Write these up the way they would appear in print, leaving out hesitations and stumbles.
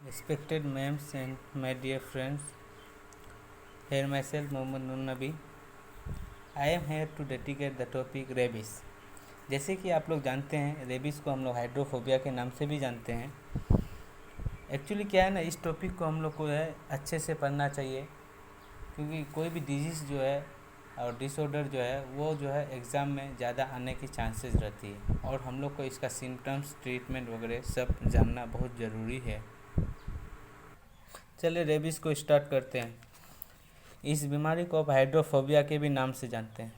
Respected ma'ams and my dear friends, here myself Mohammad Nur Nabi. I am here to dedicate the topic rabies. जैसे कि आप लोग जानते हैं, rabies को हम लोग हाइड्रोफोबिया के नाम से भी जानते हैं। एक्चुअली क्या है ना, इस टॉपिक को हम लोग को है अच्छे से पढ़ना चाहिए, क्योंकि कोई भी डिजीज़ जो है और डिसऑर्डर जो है वो जो है एग्ज़ाम में ज़्यादा आने की चांसेस रहती है, और हम लोग को इसका सिम्टम्स, ट्रीटमेंट वगैरह सब जानना बहुत ज़रूरी है। चलिए रेबीज़ को स्टार्ट करते हैं। इस बीमारी को आप हाइड्रोफोबिया के भी नाम से जानते हैं।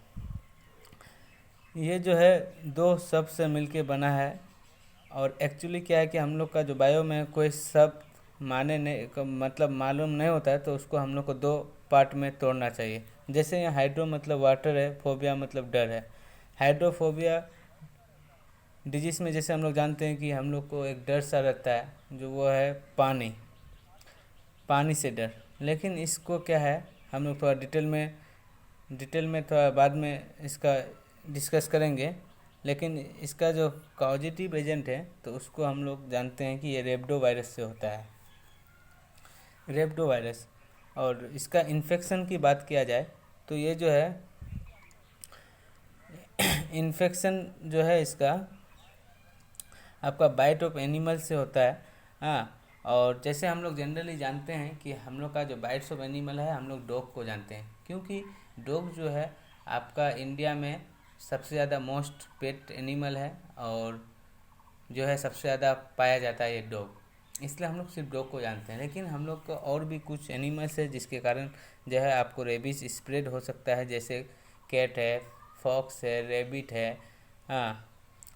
ये जो है दो शब्द से मिलके बना है, और एक्चुअली क्या है कि हम लोग का जो बायो में कोई शब्द माने नहीं मतलब मालूम नहीं होता है, तो उसको हम लोग को दो पार्ट में तोड़ना चाहिए। जैसे यहाँ हाइड्रो मतलब वाटर है, फोबिया मतलब डर है। हाइड्रोफोबिया डिजीज़ में जैसे हम लोग जानते हैं कि हम लोग को एक डर सा रहता है, जो वो है पानी से डर। लेकिन इसको क्या है, हम लोग थोड़ा डिटेल में थोड़ा बाद में इसका डिस्कस करेंगे। लेकिन इसका जो कॉजेटिव एजेंट है, तो उसको हम लोग जानते हैं कि ये रेब्डो वायरस से होता है, रेब्डो वायरस। और इसका इन्फेक्शन की बात किया जाए तो ये जो है इन्फेक्शन जो है इसका आपका बाइट ऑफ एनिमल से होता है। हाँ, और जैसे हम लोग जनरली जानते हैं कि हम लोग का जो बाइट्स ऑफ एनिमल है, हम लोग डॉग को जानते हैं, क्योंकि डॉग जो है आपका इंडिया में सबसे ज़्यादा मोस्ट पेट एनिमल है, और जो है सबसे ज़्यादा पाया जाता है ये डॉग, इसलिए हम लोग सिर्फ डॉग को जानते हैं। लेकिन हम लोग को और भी कुछ एनिमल्स है जिसके कारण जो है आपको रेबीज स्प्रेड हो सकता है, जैसे कैट है, फॉक्स है, रेबिट है, हाँ,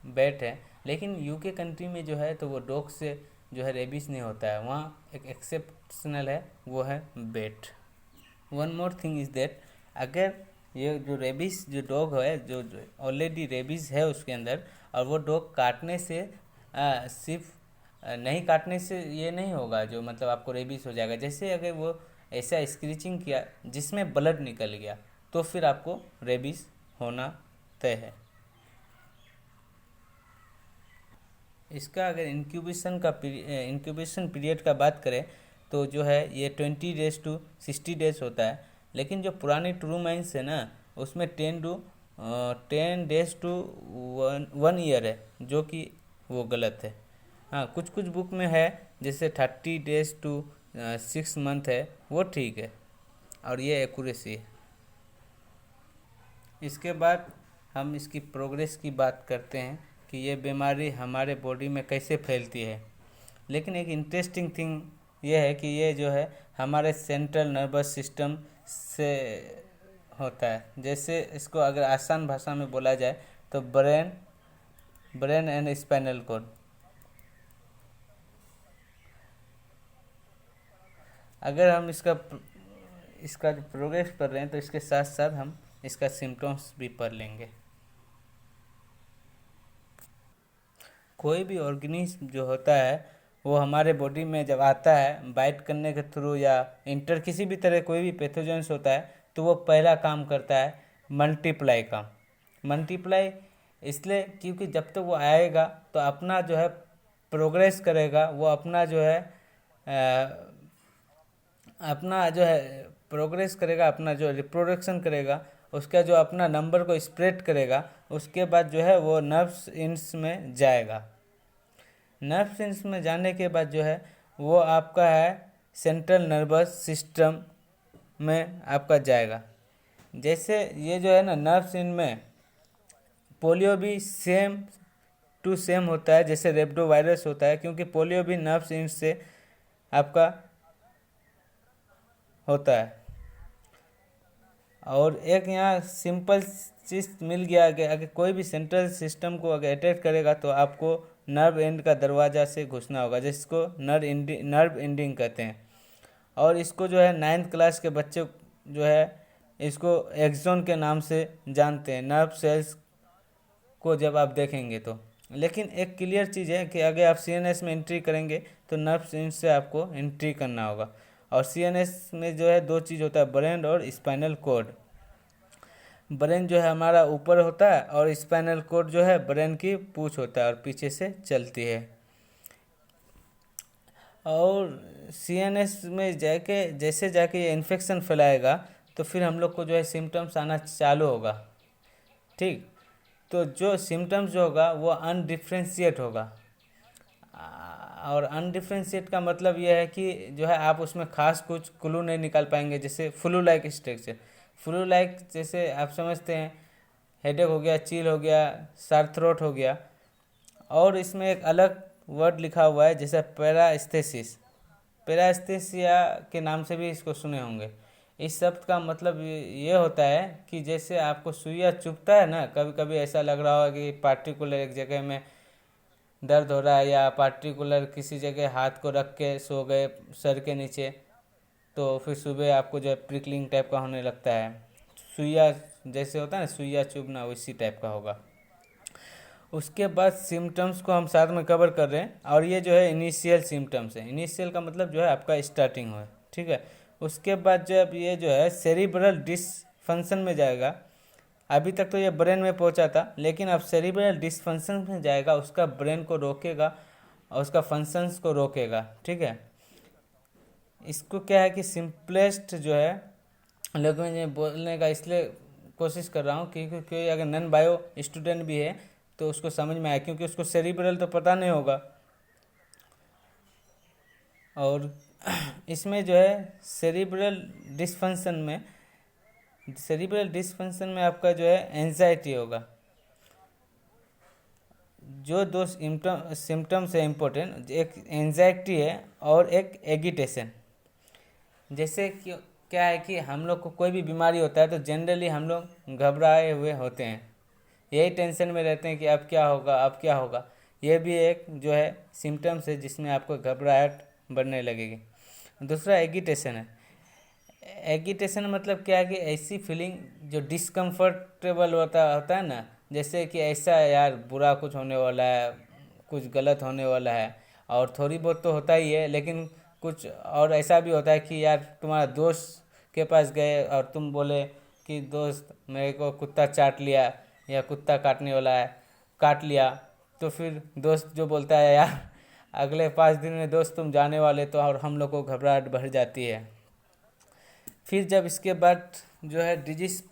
बैट है। लेकिन यूके कंट्री में जो है तो वो डॉग से जो है रेबीज नहीं होता है, वहाँ एक एक्सेप्शनल है, वो है bat. One more thing is that, अगर ये जो रेबीज जो डॉग है, जो ऑलरेडी रेबीज है उसके अंदर, और वो डॉग काटने से सिर्फ नहीं काटने से ये नहीं होगा जो मतलब आपको रेबीज हो जाएगा। जैसे अगर वो ऐसा स्क्रीचिंग किया जिसमें ब्लड निकल गया, तो फिर आपको रेबीज होना तय है। इसका अगर इंक्यूबेशन पीरियड का बात करें तो जो है ये 20 डेज टू 60 डेज होता है। लेकिन जो पुरानी ट्रू माइंस है ना, उसमें 10 डेज टू 1 ईयर है, जो कि वो गलत है। हाँ, कुछ कुछ बुक में है जैसे 30 डेज टू 6 मंथ है, वो ठीक है, और ये एक्यूरेसी है। इसके बाद हम इसकी प्रोग्रेस की बात करते हैं कि ये बीमारी हमारे बॉडी में कैसे फैलती है। लेकिन एक इंटरेस्टिंग थिंग ये है कि ये जो है हमारे सेंट्रल नर्वस सिस्टम से होता है। जैसे इसको अगर आसान भाषा में बोला जाए तो ब्रेन एंड स्पाइनल कॉर्ड। अगर हम इसका जो प्रोग्रेस कर रहे हैं, तो इसके साथ साथ हम इसका सिम्टम्स भी पढ़ लेंगे। कोई भी ऑर्गेनिज्म जो होता है वो हमारे बॉडी में जब आता है बाइट करने के थ्रू या इंटर किसी भी तरह कोई भी पैथोजेंस होता है, तो वो पहला काम करता है मल्टीप्लाई का। मल्टीप्लाई इसलिए क्योंकि जब तक वो आएगा तो अपना जो है प्रोग्रेस करेगा, वो अपना जो है अपना जो है प्रोग्रेस करेगा, अपना जो रिप्रोडक्शन करेगा, उसका जो अपना नंबर को स्प्रेड करेगा। उसके बाद जो है वो नर्व्स इंड्स में जाएगा। नर्व्स इंड्स में जाने के बाद जो है वो आपका है सेंट्रल नर्वस सिस्टम में आपका जाएगा। जैसे ये जो है ना नर्व्स इंड में पोलियो भी सेम टू सेम होता है जैसे रेब्डो वायरस होता है, क्योंकि पोलियो भी नर्व्स इंड से आपका होता है। और एक यहाँ सिंपल चीज़ मिल गया कि अगर कोई भी सेंट्रल सिस्टम को अगर अटैक करेगा तो आपको नर्व एंड का दरवाज़ा से घुसना होगा, जिसको नर्व एंडिंग कहते हैं। और इसको जो है 9th क्लास के बच्चे जो है इसको एक्सोन के नाम से जानते हैं, नर्व सेल्स को जब आप देखेंगे तो। लेकिन एक क्लियर चीज़ है कि अगर आप सीएनएस में एंट्री करेंगे तो नर्व सेल्स से आपको एंट्री करना होगा। और सीएनएस में जो है दो चीज़ होता है, ब्रेन और स्पाइनल कॉर्ड। ब्रेन जो है हमारा ऊपर होता है, और स्पाइनल कॉर्ड जो है ब्रेन की पूंछ होता है और पीछे से चलती है। और सीएनएस में जाके जैसे जाके ये इन्फेक्शन फैलाएगा तो फिर हम लोग को जो है सिम्टम्स आना चालू होगा। ठीक, तो जो सिम्टम्स जो होगा वो अनडिफ्रेंशिएट होगा। और अनडिफ्रेंशिएट का मतलब ये है कि जो है आप उसमें खास कुछ क्लू नहीं निकाल पाएंगे। जैसे flu like structure, flu like जैसे आप समझते हैं हेडेक हो गया, चील हो गया, सर थ्रोट हो गया। और इसमें एक अलग वर्ड लिखा हुआ है जैसे पैरास्थेसिस, पैरास्थेसिया के नाम से भी इसको सुने होंगे। इस शब्द का मतलब ये होता है कि जैसे आपको सुइया चुभता है ना, कभी कभी ऐसा लग रहा होगा कि पार्टिकुलर एक जगह में दर्द हो रहा है, या पार्टिकुलर किसी जगह हाथ को रख के सो गए सर के नीचे, तो फिर सुबह आपको जो है प्रिकलिंग टाइप का होने लगता है। सुइया जैसे होता है ना, सुइया चुभना, उसी टाइप का होगा। उसके बाद सिम्टम्स को हम साथ में कवर कर रहे हैं, और ये जो है इनिशियल सिम्टम्स है। इनिशियल का मतलब जो है आपका स्टार्टिंग हो, ठीक है। उसके बाद जब ये जो है सेरिब्रल डिसफंक्शन में जाएगा, अभी तक तो ये ब्रेन में पहुंचा था, लेकिन अब सेरिब्रल डिसफंक्शन में जाएगा, उसका ब्रेन को रोकेगा और उसका फंक्शंस को रोकेगा, ठीक है। इसको क्या है कि सिंपलेस्ट जो है लैंग्वेज में बोलने का इसलिए कोशिश कर रहा हूँ क्योंकि कोई अगर नॉन बायो स्टूडेंट भी है तो उसको समझ में आए, क्योंकि उसको सेरिब्रल तो पता नहीं होगा। और इसमें जो है सेरिब्रल डिसफंक्शन में आपका जो है एंजाइटी होगा। जो दो सिम्टम्स है इम्पोर्टेंट, एक एंजाइटी है और एक एगिटेशन। जैसे कि क्या है कि हम लोग को कोई भी बीमारी होता है तो जनरली हम लोग घबराए हुए होते हैं, यही टेंशन में रहते हैं कि अब क्या होगा, अब क्या होगा। ये भी एक जो है सिम्टम्स है जिसमें आपको घबराहट बढ़ने लगेगी। दूसरा एगिटेशन है। एगिटेशन मतलब क्या है कि ऐसी फीलिंग जो डिस्कम्फर्टेबल होता है ना, जैसे कि ऐसा यार बुरा कुछ होने वाला है, कुछ गलत होने वाला है। और थोड़ी बहुत तो होता ही है, लेकिन कुछ और ऐसा भी होता है कि यार तुम्हारा दोस्त के पास गए और तुम बोले कि दोस्त मेरे को कुत्ता चाट लिया, या कुत्ता काटने वाला है, काट लिया। तो फिर दोस्त जो बोलता है यार अगले 5 दिन में दोस्त तुम जाने वाले, तो और हम लोग को घबराहट बढ़ जाती है। फिर जब इसके बाद जो है डिजीज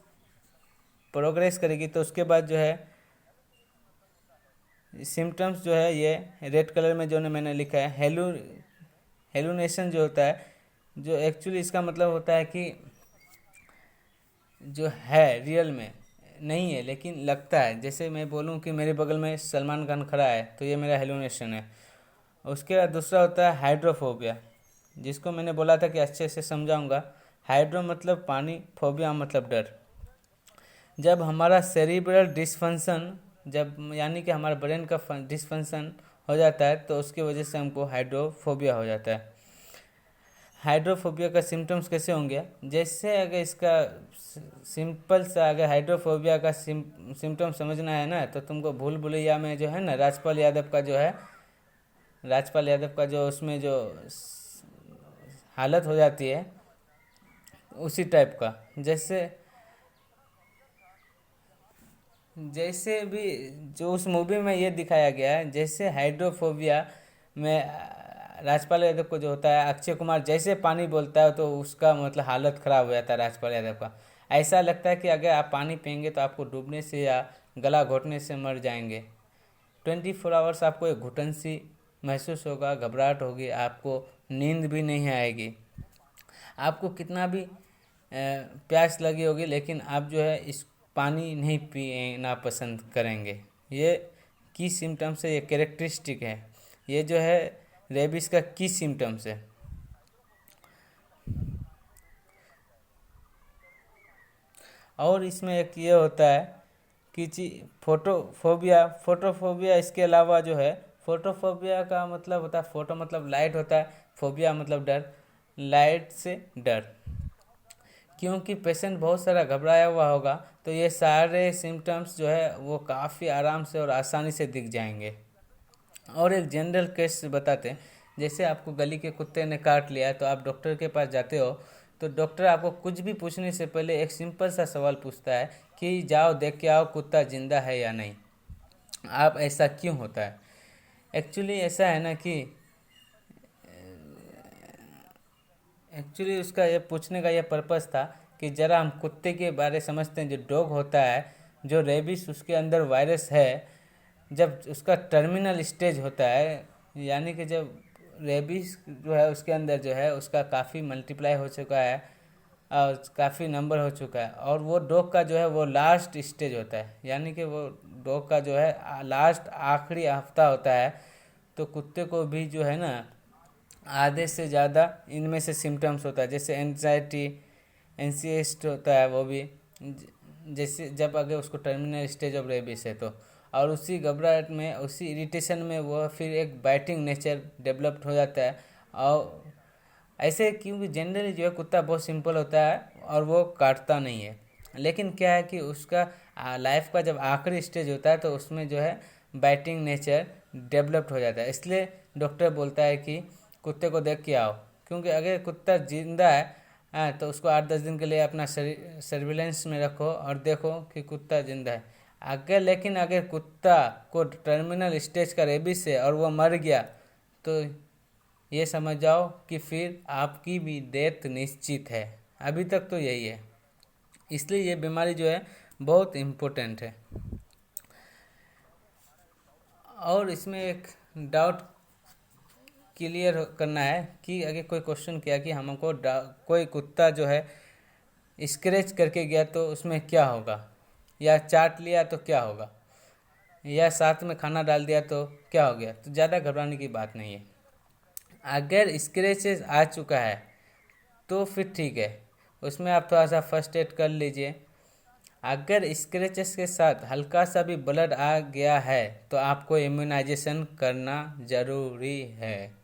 प्रोग्रेस करेगी तो उसके बाद जो है सिम्टम्स जो है ये रेड कलर में जो मैंने लिखा है हेलुनेशन जो होता है, जो एक्चुअली इसका मतलब होता है कि जो है रियल में नहीं है लेकिन लगता है। जैसे मैं बोलूँ कि मेरे बगल में सलमान खान खड़ा है तो ये मेरा हेलुनेशन है। उसके बाद दूसरा होता है हाइड्रोफोबिया, जिसको मैंने बोला था कि अच्छे से समझाऊंगा। हाइड्रो मतलब पानी, फोबिया मतलब डर। जब हमारा सेरिब्रल डिसफंक्शन, जब यानी कि हमारा ब्रेन का डिसफंक्शन हो जाता है तो उसकी वजह से हमको हाइड्रोफोबिया हो जाता है। हाइड्रोफोबिया का सिम्टम्स कैसे होंगे, जैसे अगर इसका सिंपल सा अगर हाइड्रोफोबिया का सिम्टम समझना है ना, तो तुमको भूल भुलैया में जो है ना राजपाल यादव का जो उसमें जो हालत हो जाती है उसी टाइप का। जैसे जैसे भी जो उस मूवी में ये दिखाया गया है, जैसे हाइड्रोफोबिया में राजपाल यादव को जो होता है, अक्षय कुमार जैसे पानी बोलता है तो उसका मतलब हालत ख़राब हो जाता है राजपाल यादव का। ऐसा लगता है कि अगर आप पानी पियेंगे तो आपको डूबने से या गला घोटने से मर जाएंगे। 24 आवर्स आपको एक घुटन सी महसूस होगा, घबराहट होगी, आपको नींद भी नहीं आएगी, आपको कितना भी प्यास लगी होगी लेकिन आप जो है इस पानी नहीं पीना पसंद करेंगे। ये की सिम्टम्स है, ये कैरेक्टरिस्टिक है, ये जो है रेबिस का की सिम्टम्स है। और इसमें एक ये होता है कि फोटोफोबिया इसके अलावा जो है, फोटोफोबिया का मतलब होता है, फोटो मतलब लाइट होता है, फोबिया मतलब डर, लाइट से डर। क्योंकि पेशेंट बहुत सारा घबराया हुआ होगा तो ये सारे सिम्टम्स जो है वो काफ़ी आराम से और आसानी से दिख जाएंगे। और एक जनरल केस बताते हैं। जैसे आपको गली के कुत्ते ने काट लिया है तो आप डॉक्टर के पास जाते हो, तो डॉक्टर आपको कुछ भी पूछने से पहले एक सिंपल सा सवाल पूछता है कि जाओ देख के आओ कुत्ता जिंदा है या नहीं। आप ऐसा क्यों होता है? एक्चुअली ऐसा है ना कि एक्चुअली उसका ये पूछने का ये पर्पस था कि ज़रा हम कुत्ते के बारे समझते हैं। जो डॉग होता है, जो रेबिस उसके अंदर वायरस है, जब उसका टर्मिनल स्टेज होता है, यानी कि जब रेबिस जो है उसके अंदर जो है उसका काफ़ी मल्टीप्लाई हो चुका है और काफ़ी नंबर हो चुका है, और वो डॉग का जो है वो लास्ट स्टेज होता है, यानी कि वो डॉग का जो है लास्ट आखिरी हफ्ता होता है। तो कुत्ते को भी जो है ना आधे से ज़्यादा इनमें से सिम्टम्स होता है, जैसे एंजाइटी, एंसियस्ट होता है वो भी, जैसे जब अगर उसको टर्मिनल स्टेज ऑफ रेबिस है तो। और उसी घबराहट में, उसी इरिटेशन में वो फिर एक बाइटिंग नेचर डेवलप्ड हो जाता है। और ऐसे क्योंकि जनरली जो है कुत्ता बहुत सिंपल होता है और वो काटता नहीं है, लेकिन क्या है कि उसका लाइफ का जब आखिरी स्टेज होता है तो उसमें जो है बाइटिंग नेचर डेवलप्ड हो जाता है। इसलिए डॉक्टर बोलता है कि कुत्ते को देख के आओ, क्योंकि अगर कुत्ता जिंदा है तो उसको 8-10 दिन के लिए अपना सर्विलेंस में रखो और देखो कि कुत्ता जिंदा है। अगर कुत्ता को टर्मिनल स्टेज का रेबिस है और वो मर गया, तो ये समझ जाओ कि फिर आपकी भी डेथ निश्चित है। अभी तक तो यही है, इसलिए ये बीमारी जो है बहुत इम्पोर्टेंट है। और इसमें एक डाउट क्लियर करना है कि अगर कोई क्वेश्चन किया कि हमको कोई कुत्ता जो है स्क्रैच करके गया तो उसमें क्या होगा, या चाट लिया तो क्या होगा, या साथ में खाना डाल दिया तो क्या हो गया, तो ज़्यादा घबराने की बात नहीं है। अगर स्क्रैचेस आ चुका है तो फिर ठीक है, उसमें आप थोड़ा सा फर्स्ट एड कर लीजिए। अगर स्क्रैचेस के साथ हल्का सा भी ब्लड आ गया है तो आपको इम्यूनाइजेशन करना ज़रूरी है।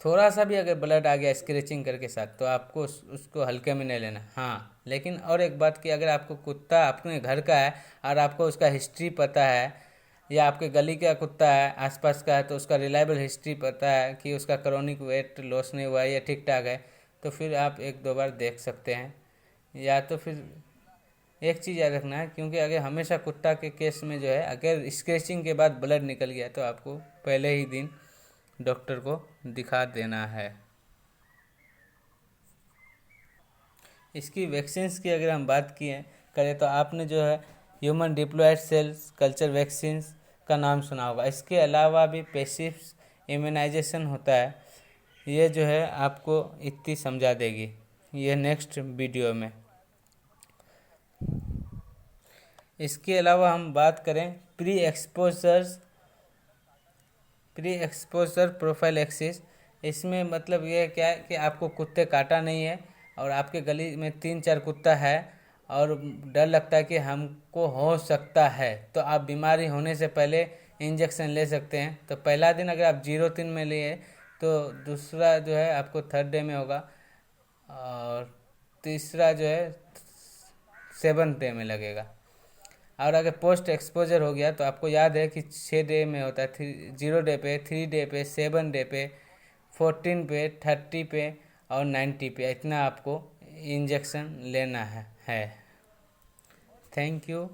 थोड़ा सा भी अगर ब्लड आ गया स्क्रैचिंग करके साथ तो आपको उसको हल्के में नहीं लेना। हाँ, लेकिन और एक बात कि अगर आपको कुत्ता अपने घर का है और आपको उसका हिस्ट्री पता है, या आपके गली का कुत्ता है, आसपास का है, तो उसका रिलायबल हिस्ट्री पता है कि उसका क्रोनिक वेट लॉस नहीं हुआ है या ठीक ठाक है, तो फिर आप 1-2 बार देख सकते हैं। या तो फिर एक चीज़ याद रखना है, क्योंकि अगर हमेशा कुत्ता के केस में जो है अगर स्क्रैचिंग के बाद ब्लड निकल गया तो आपको पहले ही दिन डॉक्टर को दिखा देना है। इसकी वैक्सीन्स की अगर हम बात किए करें तो आपने जो है human diploid cells culture vaccines का नाम सुना होगा। इसके अलावा भी पैसिव इम्यूनाइजेशन होता है, ये जो है आपको इतनी समझा देगी ये नेक्स्ट वीडियो में। इसके अलावा हम बात करें प्री एक्सपोजर प्रोफाइलैक्सिस। इसमें मतलब ये क्या है कि आपको कुत्ते काटा नहीं है और आपके गली में 3-4 कुत्ता है और डर लगता है कि हमको हो सकता है, तो आप बीमारी होने से पहले इंजेक्शन ले सकते हैं। तो पहला दिन अगर आप 0-3 में लिए तो दूसरा जो है आपको 3rd डे में होगा, और तीसरा जो है 7th डे में लगेगा। और अगर पोस्ट एक्सपोजर हो गया तो आपको याद है कि 6 डे में होता है, 0 डे पे, 3 डे पे, 7 डे पे, 14 पे, 30 पे और 90 पे, इतना आपको इंजेक्शन लेना है। Thank you.